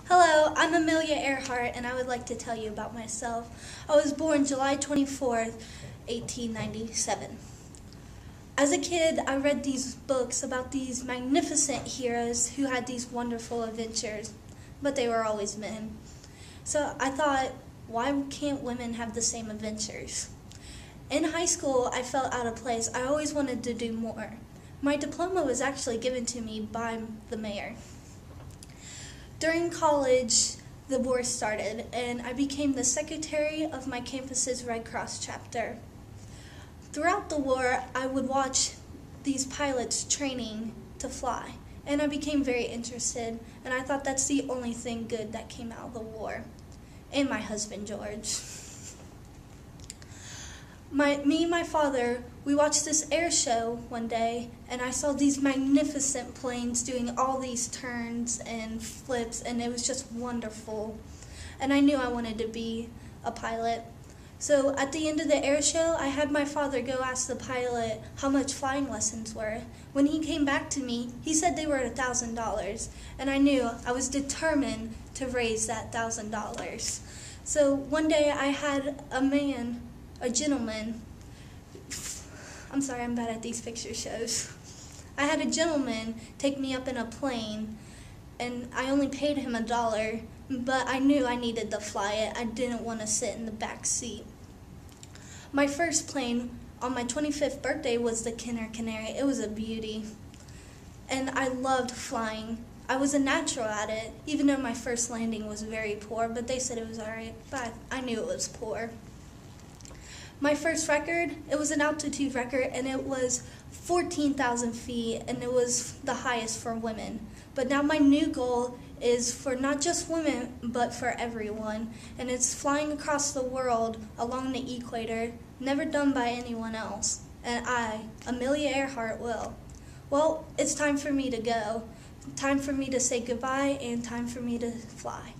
Hello, I'm Amelia Earhart, and I would like to tell you about myself. I was born July 24th, 1897. As a kid, I read these books about these magnificent heroes who had these wonderful adventures, but they were always men. So I thought, why can't women have the same adventures? In high school, I felt out of place. I always wanted to do more. My diploma was actually given to me by the mayor. During college, the war started, and I became the secretary of my campus's Red Cross chapter. Throughout the war, I would watch these pilots training to fly, and I became very interested, and I thought that's the only thing good that came out of the war. And my husband, George. Me and my father, we watched this air show one day, and I saw these magnificent planes doing all these turns and flips, and it was just wonderful. And I knew I wanted to be a pilot. So at the end of the air show, I had my father go ask the pilot how much flying lessons were. When he came back to me, he said they were $1,000, and I knew I was determined to raise that $1,000. So one day I had a gentleman, I'm sorry, I'm bad at these picture shows. I had a gentleman take me up in a plane, and I only paid him $1, but I knew I needed to fly it. I didn't want to sit in the back seat. My first plane on my 25th birthday was the Kenner Canary. It was a beauty, and I loved flying. I was a natural at it, even though my first landing was very poor, but they said it was alright, but I knew it was poor. My first record, it was an altitude record, and it was 14,000 feet, and it was the highest for women. But now my new goal is for not just women, but for everyone, and it's flying across the world along the equator, never done by anyone else. And I, Amelia Earhart, will. Well, it's time for me to go. Time for me to say goodbye, and time for me to fly.